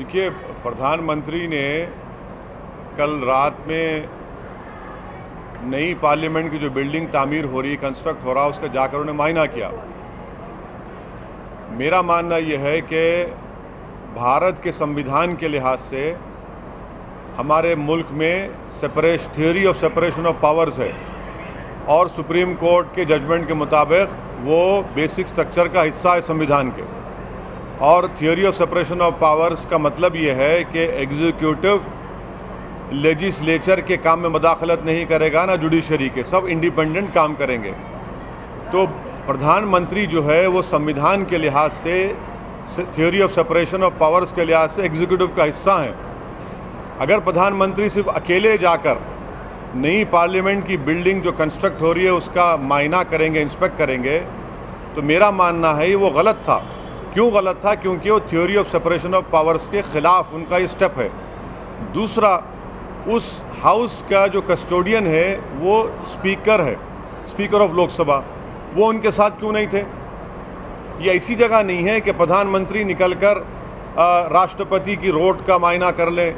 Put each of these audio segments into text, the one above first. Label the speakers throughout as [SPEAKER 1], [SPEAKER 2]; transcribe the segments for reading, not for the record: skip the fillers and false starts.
[SPEAKER 1] देखिए, प्रधानमंत्री ने कल रात में नई पार्लियामेंट की जो बिल्डिंग तामीर हो रही है, कंस्ट्रक्ट हो रहा है, उसका जाकर उन्हें मुआयना किया। मेरा मानना यह है कि भारत के संविधान के लिहाज से हमारे मुल्क में theory of separation of powers है और सुप्रीम कोर्ट के जजमेंट के मुताबिक वो बेसिक स्ट्रक्चर का हिस्सा है संविधान के। और theory of separation of powers का मतलब ये है कि एग्जीक्यूटिव लेजिस्लेचर के काम में मदाखलत नहीं करेगा, ना जुडिशरी के, सब इंडिपेंडेंट काम करेंगे। तो प्रधानमंत्री जो है वो संविधान के लिहाज से theory of separation of powers के लिहाज से एग्जीक्यूटिव का हिस्सा हैं। अगर प्रधानमंत्री सिर्फ अकेले जाकर नई पार्लियामेंट की बिल्डिंग जो कंस्ट्रक्ट हो रही है उसका मायना करेंगे, इंस्पेक्ट करेंगे, तो मेरा मानना है वो गलत था। क्यों गलत था? क्योंकि वो theory of separation of powers के ख़िलाफ़ उनका ये स्टेप है। दूसरा, उस हाउस का जो कस्टोडियन है वो स्पीकर है, स्पीकर ऑफ लोकसभा, वो उनके साथ क्यों नहीं थे? ये ऐसी जगह नहीं है कि प्रधानमंत्री निकलकर राष्ट्रपति की रोड का मायना कर लें।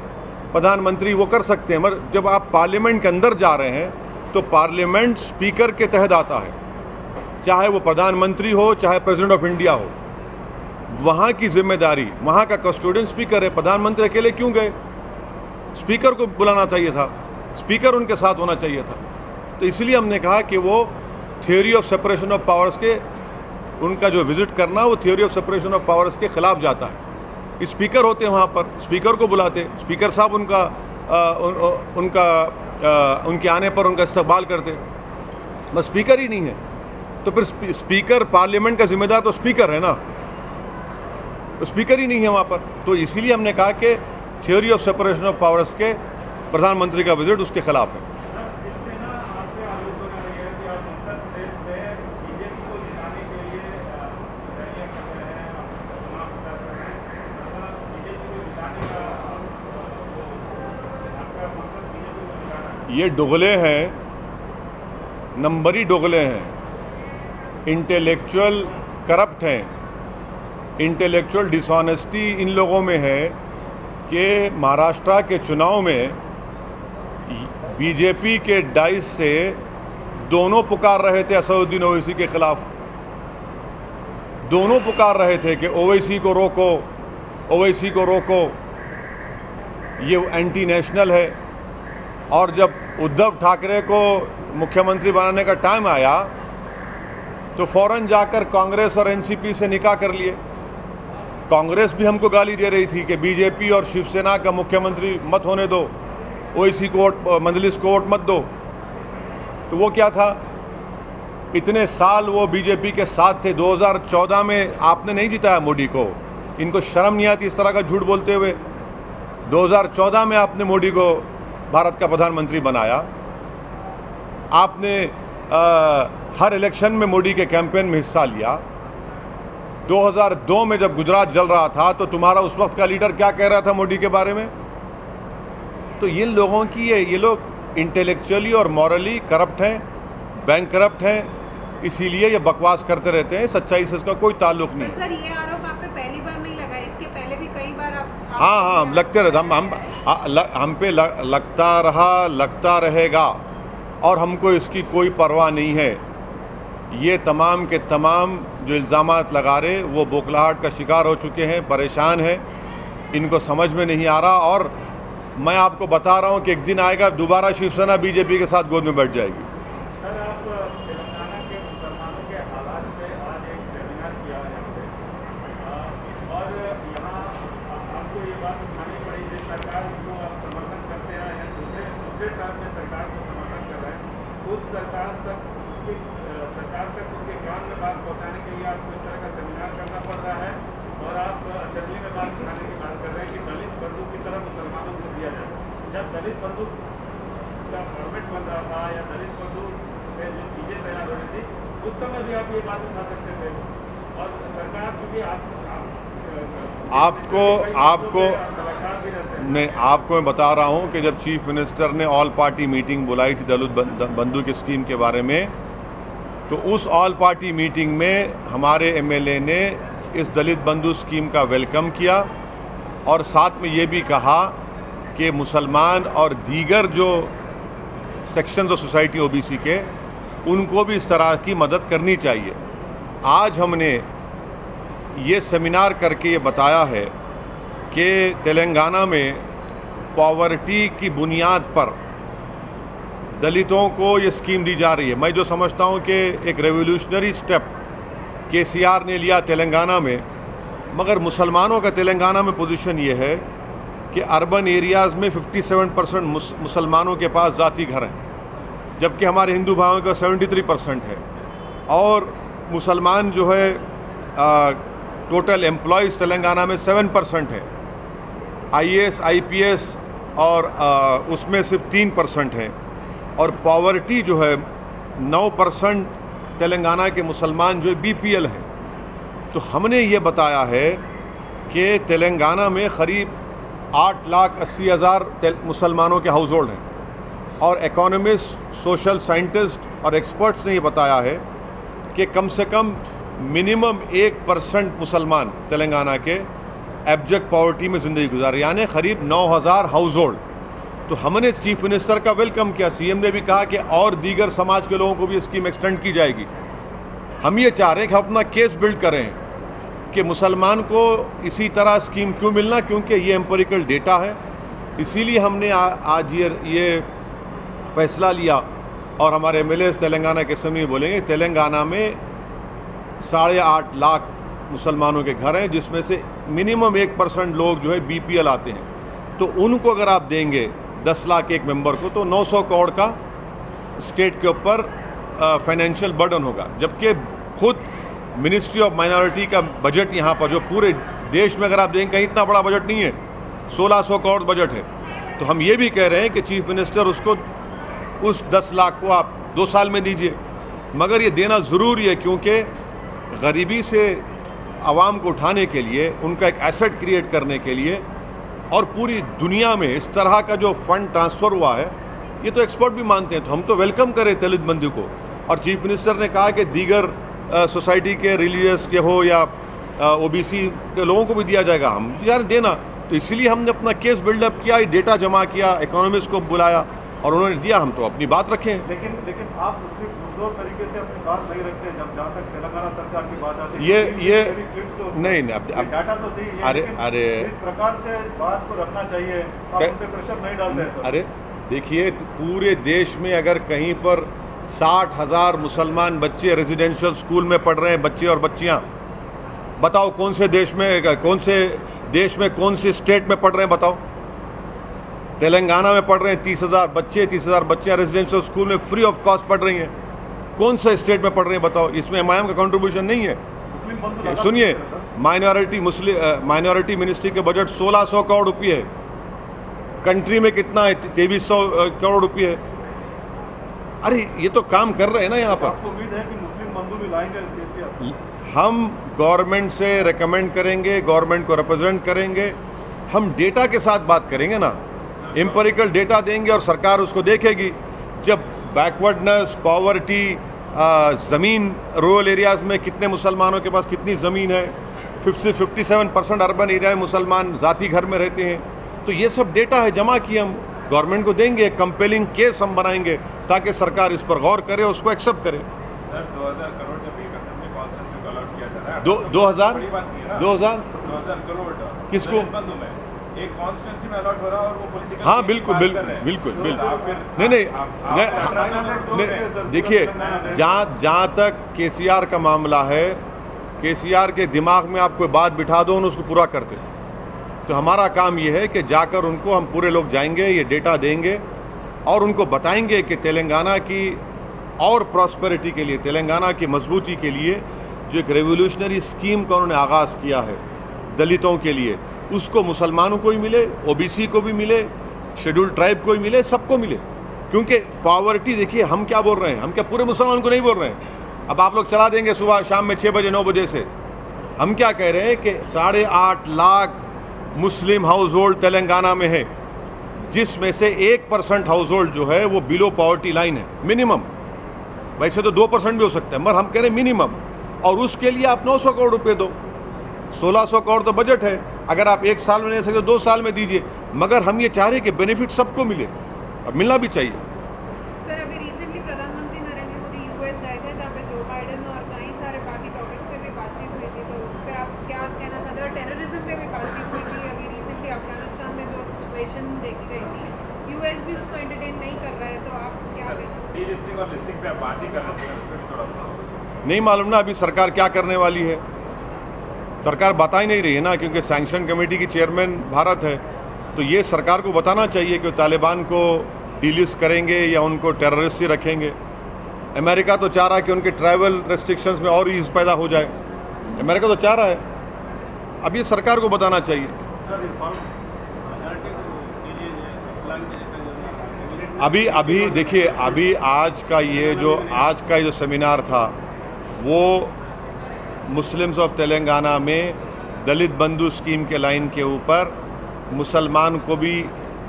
[SPEAKER 1] प्रधानमंत्री वो कर सकते हैं, मगर जब आप पार्लियामेंट के अंदर जा रहे हैं तो पार्लियामेंट स्पीकर के तहत आता है, चाहे वो प्रधानमंत्री हो चाहे प्रेसिडेंट ऑफ इंडिया हो। वहाँ की जिम्मेदारी, वहाँ का कस्टोडियन स्पीकर है। प्रधानमंत्री अकेले क्यों गए? स्पीकर को बुलाना चाहिए था, स्पीकर उनके साथ होना चाहिए था। तो इसलिए हमने कहा कि वो theory of separation of powers के, उनका जो विजिट करना वो theory of separation of powers के ख़िलाफ़ जाता है। स्पीकर होते हैं वहाँ पर, स्पीकर को बुलाते, स्पीकर साहब उनके आने पर उनका इस्तकबाल करते। बस स्पीकर ही नहीं है तो फिर स्पीकर, पार्लियामेंट का जिम्मेदार तो स्पीकर है ना, तो स्पीकर ही नहीं है वहाँ पर। तो इसीलिए हमने कहा कि theory of separation of powers के प्रधानमंत्री का विजिट उसके खिलाफ है। ये डुगले हैं, नंबरी डुगले हैं, इंटेलेक्चुअल करप्ट हैं। इंटेलेक्चुअल डिसऑनेस्टी इन लोगों में है कि महाराष्ट्र के चुनाव में बीजेपी के डाइस से दोनों पुकार रहे थे असदुद्दीन ओवैसी के खिलाफ। दोनों पुकार रहे थे कि ओवैसी को रोको, ओवैसी को रोको, ये एंटी नेशनल है। और जब उद्धव ठाकरे को मुख्यमंत्री बनाने का टाइम आया तो फौरन जाकर कांग्रेस और एनसीपी से निकाह कर लिए। कांग्रेस भी हमको गाली दे रही थी कि बीजेपी और शिवसेना का मुख्यमंत्री मत होने दो, ओवैसी को वोट, मजलिस को वोट मत दो। तो वो क्या था, इतने साल वो बीजेपी के साथ थे। 2014 में आपने नहीं जिताया मोदी को, इनको शर्म नहीं आती इस तरह का झूठ बोलते हुए। 2014 में आपने मोदी को भारत का प्रधानमंत्री बनाया। आपने हर इलेक्शन में मोदी के कैंपेन में हिस्सा लिया। 2002 में जब गुजरात जल रहा था तो तुम्हारा उस वक्त का लीडर क्या कह रहा था मोदी के बारे में? तो ये लोगों की ये लोग इंटेलेक्चुअली और मॉरली करप्ट हैं, बैंक करप्ट हैं, इसीलिए ये बकवास करते रहते हैं। सच्चाई से इसका कोई ताल्लुक नहीं।
[SPEAKER 2] सर, ये आरोप आप पे पहली बार नहीं लगा, इसके पहले भी कई बार आप
[SPEAKER 1] हाँ लगते रहते, हम पे लगता रहेगा और हमको इसकी कोई परवाह नहीं है। ये तमाम के तमाम जो इल्ज़ामात लगा रहे वो बौखलाहट का शिकार हो चुके हैं, परेशान हैं, इनको समझ में नहीं आ रहा। और मैं आपको बता रहा हूँ कि एक दिन आएगा दोबारा शिवसेना बीजेपी के साथ गोद में बैठ जाएगी।
[SPEAKER 3] सर, आप तेलंगाना के मुसलमानों के हालात पे आज एक सेमिनार किया है और यहाँ आपको ये बात उठानी पड़ी कि सरकार को आप समर्थन करते हैं या दूसरे टर्म में सरकार को समर्थन कर रहे हैं, उस सरकार तक उसके कान में बात पहुँचाने के लिए आपको इस तरह का सेमिनार करना पड़ रहा है। और आप असेंबली में बात उठाने की बात कर रहे हैं कि दलित बंधु की तरह मुसलमानों को दिया जाए। जब दलित बंधु का फॉर्मेट बन रहा था या दलित बंधु में जो चीज़ें तैयार हो रही थी, उस समय भी आप ये बात उठा सकते थे। और सरकार चूँकि
[SPEAKER 1] आपको मैं बता रहा हूँ कि जब चीफ मिनिस्टर ने ऑल पार्टी मीटिंग बुलाई थी दलित बंधु की स्कीम के बारे में, तो उस ऑल पार्टी मीटिंग में हमारे एमएलए ने इस दलित बंधु स्कीम का वेलकम किया और साथ में ये भी कहा कि मुसलमान और दीगर जो सेक्शंस ऑफ सोसाइटी ओबीसी के, उनको भी इस तरह की मदद करनी चाहिए। आज हमने ये सेमिनार करके ये बताया है कि तेलंगाना में पॉवर्टी की बुनियाद पर दलितों को ये स्कीम दी जा रही है। मैं जो समझता हूँ कि एक रेवोल्यूशनरी स्टेप केसीआर ने लिया तेलंगाना में, मगर मुसलमानों का तेलंगाना में पोजीशन ये है कि अर्बन एरियाज़ में 57% मुसलमानों के पास ज़ाती घर हैं, जबकि हमारे हिंदू भाइयों का 73% है। और मुसलमान जो है टोटल एम्प्लॉयज़ तेलंगाना में 7% है। आईएएस आईपीएस और उसमें सिर्फ 3% है। और पॉवर्टी जो है 9% तेलंगाना के मुसलमान जो है बीपीएल हैं। तो हमने ये बताया है कि तेलंगाना में करीब 8,80,000 मुसलमानों के हाउस होल्ड हैं। और इकोनॉमिस्ट, सोशल साइंटिस्ट और एक्सपर्ट्स ने ये बताया है कि कम से कम मिनिमम 1% मुसलमान तेलंगाना के एब्जेक्ट पॉवर्टी में ज़िंदगी गुजार, यानी करीब 9,000 हाउस होल्ड। तो हमने चीफ मिनिस्टर का वेलकम किया। सीएम ने भी कहा कि और दीगर समाज के लोगों को भी स्कीम एक्सटेंड की जाएगी। हम ये चाह रहे हैं कि अपना केस बिल्ड करें कि मुसलमान को इसी तरह स्कीम क्यों मिलना, क्योंकि ये एम्पिरिकल डेटा है। इसीलिए हमने आज ये फैसला लिया। और हमारे एमएलए तेलंगाना के समय बोलेंगे, तेलंगाना में 8.5 लाख मुसलमानों के घर हैं, जिसमें से मिनिमम 1% लोग जो है बीपीएल आते हैं। तो उनको अगर आप देंगे 10 लाख एक मेंबर को, तो 900 करोड़ का स्टेट के ऊपर फाइनेंशियल बर्डन होगा। जबकि खुद मिनिस्ट्री ऑफ माइनॉरिटी का बजट यहाँ पर जो पूरे देश में अगर आप देखें, कहीं इतना बड़ा बजट नहीं है, 1600 करोड़ बजट है। तो हम ये भी कह रहे हैं कि चीफ मिनिस्टर उसको उस 10 लाख को आप 2 साल में दीजिए। मगर ये देना ज़रूरी है, क्योंकि गरीबी से आवाम को उठाने के लिए, उनका एक एसेट क्रिएट करने के लिए, और पूरी दुनिया में इस तरह का जो फंड ट्रांसफ़र हुआ है, ये तो एक्सपर्ट भी मानते हैं। तो हम तो वेलकम करें दलित बंधु को। और चीफ मिनिस्टर ने कहा कि दीगर सोसाइटी के, रिलीजियस के हो या ओबीसी के लोगों को भी दिया जाएगा। हम यार देना। तो इसीलिए हमने अपना केस बिल्डअप किया, डेटा जमा किया, इकोनॉमिस्ट को बुलाया और उन्होंने दिया। हम तो अपनी बात रखें।
[SPEAKER 3] लेकिन आप पुरजोर तरीके से अपनी बात नहीं रखते जब जहाँ तक तेलंगाना सरकार की बात आती है।
[SPEAKER 1] ये नहीं
[SPEAKER 3] अब डाटा तो सही है,
[SPEAKER 1] अरे
[SPEAKER 3] इस प्रकार से बात को रखना चाहिए। आप उन पे प्रेशर नहीं डालते हैं।
[SPEAKER 1] अरे देखिए, पूरे देश में अगर कहीं पर 60,000 मुसलमान बच्चे रेजिडेंशियल स्कूल में पढ़ रहे हैं, बच्चे और बच्चियां, बताओ कौन से देश में कौन सी स्टेट में पढ़ रहे हैं? बताओ। तेलंगाना में पढ़ रहे हैं 30,000 बच्चे रेजिडेंशियल स्कूल में फ्री ऑफ कॉस्ट पढ़ रही हैं। कौन से स्टेट में पढ़ रहे हैं बताओ? इसमें एमआईएम का कंट्रीब्यूशन नहीं है। सुनिए, माइनॉरिटी मिनिस्ट्री के बजट 1600 करोड़ रुपये है। कंट्री में कितना है? 2300 करोड़ रुपये है। अरे ये तो काम कर रहे हैं ना यहाँ पर।
[SPEAKER 3] आपको उम्मीद है कि मुस्लिम बंधु भी लाएंगे?
[SPEAKER 1] हम गवर्नमेंट से रेकमेंड करेंगे, गवर्नमेंट को रिप्रेजेंट करेंगे, हम डेटा के साथ बात करेंगे ना, एम्पिरिकल डेटा देंगे और सरकार उसको देखेगी। जब बैकवर्डनेस, पॉवर्टी, ज़मीन, रूरल एरियाज़ में कितने मुसलमानों के पास कितनी ज़मीन है, 57% अर्बन एरिया में मुसलमान ज़ाती घर में रहते हैं। तो ये सब डेटा है, जमा किए हम गवर्नमेंट को देंगे, कंपेलिंग केस हम बनाएंगे ताकि सरकार इस पर गौर करे, उसको एक्सेप्ट करे।
[SPEAKER 3] सर 2000 करोड़ जब एक असेंबली कॉन्स्टिट्यूंसी को अलॉट किया जा रहा है,
[SPEAKER 1] 2000
[SPEAKER 3] करोड़
[SPEAKER 1] किसको?
[SPEAKER 3] एक कॉन्स्टिट्यूंसी में अलॉट हो रहा है और वो पॉलिटिकल।
[SPEAKER 1] हाँ बिल्कुल। नहीं, देखिए, जहाँ तक केसीआर का मामला है, केसीआर के दिमाग में आप कोई बात बिठा दो, उसको पूरा करते। तो हमारा काम ये है कि जाकर उनको, हम पूरे लोग जाएंगे, ये डेटा देंगे और उनको बताएंगे कि तेलंगाना की और प्रॉस्पेरिटी के लिए, तेलंगाना की मजबूती के लिए जो एक रेवोल्यूशनरी स्कीम का उन्होंने आगाज़ किया है दलितों के लिए, उसको मुसलमानों को ही मिले, ओबीसी को भी मिले, शेड्यूल ट्राइब को ही मिले, सबको मिले। क्योंकि पॉवर्टी, देखिए हम क्या बोल रहे हैं, हम क्या पूरे मुसलमान को नहीं बोल रहे हैं। अब आप लोग चला देंगे सुबह शाम में 6 बजे 9 बजे से। हम क्या कह रहे हैं कि 8.5 लाख मुस्लिम हाउस होल्ड तेलंगाना में है, जिसमें से 1% हाउस होल्ड जो है वो बिलो पॉवर्टी लाइन है, मिनिमम। वैसे तो 2% भी हो सकता है, मगर हम कह रहे हैं मिनिमम। और उसके लिए आप 900 करोड़ रुपए दो, 1600 करोड़ तो बजट है। अगर आप 1 साल में नहीं दे सकते 2 साल में दीजिए, मगर हम ये चाह रहे हैं कि बेनिफिट सबको मिले और मिलना भी चाहिए।
[SPEAKER 2] सर, अभी रिसेंटली प्रधानमंत्री नरेंद्र मोदी यूएस गए थे, जहाँ पे जो बाइडेन और कई सारे बाकी टॉपिक्स पे भी बातचीत हुई थी, तो उस पर आप क्या कहना चाहते हो? टेररिज्म पे भी बातचीत हुई थी। अभी रिसेंटली अफगानिस्तान में जो सिचुएशन देखी गई थी, यूएस भी उसको एंटरटेन नहीं कर रहा है, तो आप क्या
[SPEAKER 3] डीलिस्टिंग और लिस्टिंग पे आप बात ही कर रहे थे, उस पर भी थोड़ा
[SPEAKER 1] नहीं मालूम ना अभी सरकार क्या करने वाली है, सरकार बता ही नहीं रही है ना, क्योंकि सैंक्शन कमेटी की चेयरमैन भारत है। तो ये सरकार को बताना चाहिए कि तालिबान को डीलिस्ट करेंगे या उनको टेररिस्ट ही रखेंगे। अमेरिका तो चाह रहा है कि उनके ट्रैवल रेस्ट्रिक्शंस में और ईज पैदा हो जाए, अमेरिका तो चाह रहा है। अब ये सरकार को बताना चाहिए। अभी देखिए, अभी आज का जो सेमिनार था वो मुस्लिम्स ऑफ तेलंगाना में दलित बंधु स्कीम के लाइन के ऊपर मुसलमान को भी,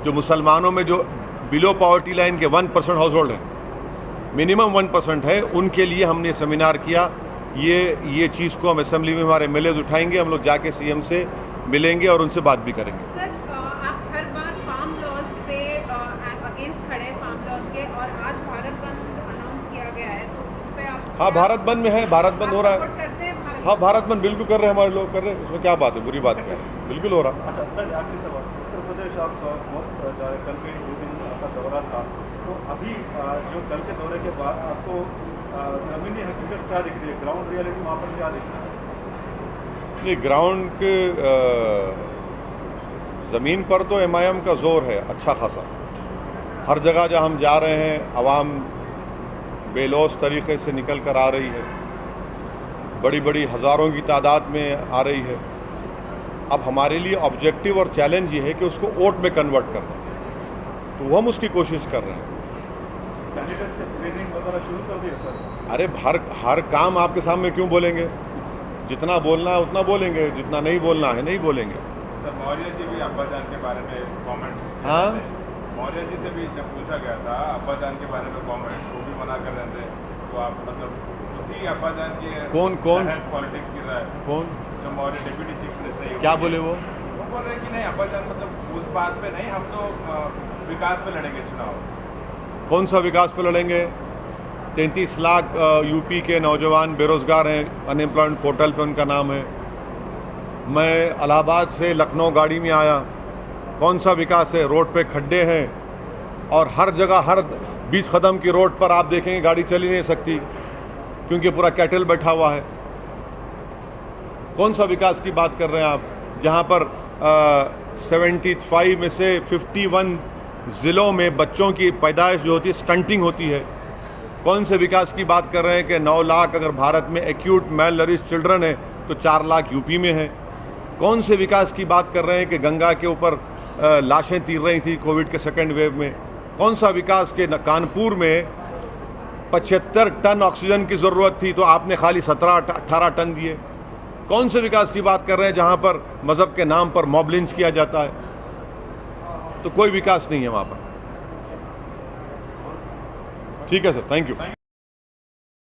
[SPEAKER 1] जो मुसलमानों में जो बिलो पॉवर्टी लाइन के 1% हाउस होल्ड है, मिनिमम 1% है, उनके लिए हमने सेमिनार किया। ये चीज़ को हम असेंबली में हमारे एमएलएज उठाएंगे, हम लोग जाके सीएम से मिलेंगे और उनसे बात भी करेंगे।
[SPEAKER 2] सर, आप हर बार फार्म लॉज पे अगेंस्ट खड़े, फार्म लॉज के, और आज भारत बंद अनाउंस किया गया है, तो उस पर आप
[SPEAKER 1] हाँ, भारत बंद में है, भारत बंद हो रहा है।
[SPEAKER 2] करते हैं?
[SPEAKER 1] हाँ, भारत बंद बिल्कुल कर रहे हैं, हमारे लोग कर रहे हैं, उसमें क्या बात है, बुरी बात क्या है, बिल्कुल हो रहा।
[SPEAKER 4] अच्छा सर, आखिरी सवाल, उत्तर प्रदेश आप बहुत कल के 2 दिन आपका दौरा था, तो अभी जो कल के दौरे के बाद आपको ज़मीनी हकीकत क्या दिख रही है, ग्राउंड रियलिटी वहाँ पर क्या दिख रहा है?
[SPEAKER 1] नहीं, ग्राउंड के ज़मीन पर तो एमआईएम का जोर है अच्छा खासा। हर जगह जहाँ हम जा रहे हैं आवाम बेलौस तरीक़े से निकल कर आ रही है, बड़ी बड़ी हज़ारों की तादाद में आ रही है। अब हमारे लिए ऑब्जेक्टिव और चैलेंज ये है कि उसको वोट में कन्वर्ट करना, तो हम उसकी कोशिश कर रहे हैं।
[SPEAKER 4] कैंडिडेट्स की स्क्रीनिंग वगैरह शुरू कर दी है सर?
[SPEAKER 1] अरे हर काम आपके सामने क्यों बोलेंगे, जितना बोलना है उतना बोलेंगे, जितना नहीं बोलना है नहीं बोलेंगे।
[SPEAKER 3] सर, मौर्य जी भी अब्बाजान के बारे में कमेंट्स,
[SPEAKER 1] हाँ,
[SPEAKER 3] मौर्य जी से भी जब पूछा गया था अब्बाजान के बारे में कमेंट्स, वो भी मना कर रहे थे, तो आप मतलब उसी अब्बाजान के
[SPEAKER 1] कौन
[SPEAKER 3] पॉलिटिक्स की रहा है,
[SPEAKER 1] कौन
[SPEAKER 3] जो मौर्य डिप्टी चीफ मिनिस्टर है,
[SPEAKER 1] क्या बोले वो
[SPEAKER 3] बोल रहे कि नहीं अब्बाजान मतलब उस बात पे नहीं, हम तो विकास पे लड़ेंगे चुनाव।
[SPEAKER 1] कौन सा विकास पे लड़ेंगे? 33 लाख यूपी के नौजवान बेरोज़गार हैं, अनएम्प्लॉयमेंट पोर्टल पे उनका नाम है। मैं इलाहाबाद से लखनऊ गाड़ी में आया, कौन सा विकास है? रोड पे खड्डे हैं और हर जगह, हर 20 कदम की रोड पर आप देखेंगे गाड़ी चल ही नहीं सकती, क्योंकि पूरा कैटल बैठा हुआ है। कौन सा विकास की बात कर रहे हैं आप, जहाँ पर 75 में से 51 ज़िलों में बच्चों की पैदाइश जो होती है स्टंटिंग होती है? कौन से विकास की बात कर रहे हैं कि 9 लाख अगर भारत में एक्यूट मैल नरिश चिल्ड्रन है तो 4 लाख यूपी में है? कौन से विकास की बात कर रहे हैं कि गंगा के ऊपर लाशें तीर रही थी कोविड के सेकेंड वेव में? कौन सा विकास के कानपुर में 75 टन ऑक्सीजन की ज़रूरत थी तो आपने खाली 17-18 टन दिए? कौन से विकास की बात कर रहे हैं जहां पर मज़हब के नाम पर मॉब लिंच किया जाता है? तो कोई विकास नहीं है वहां पर। ठीक है सर, थैंक यू।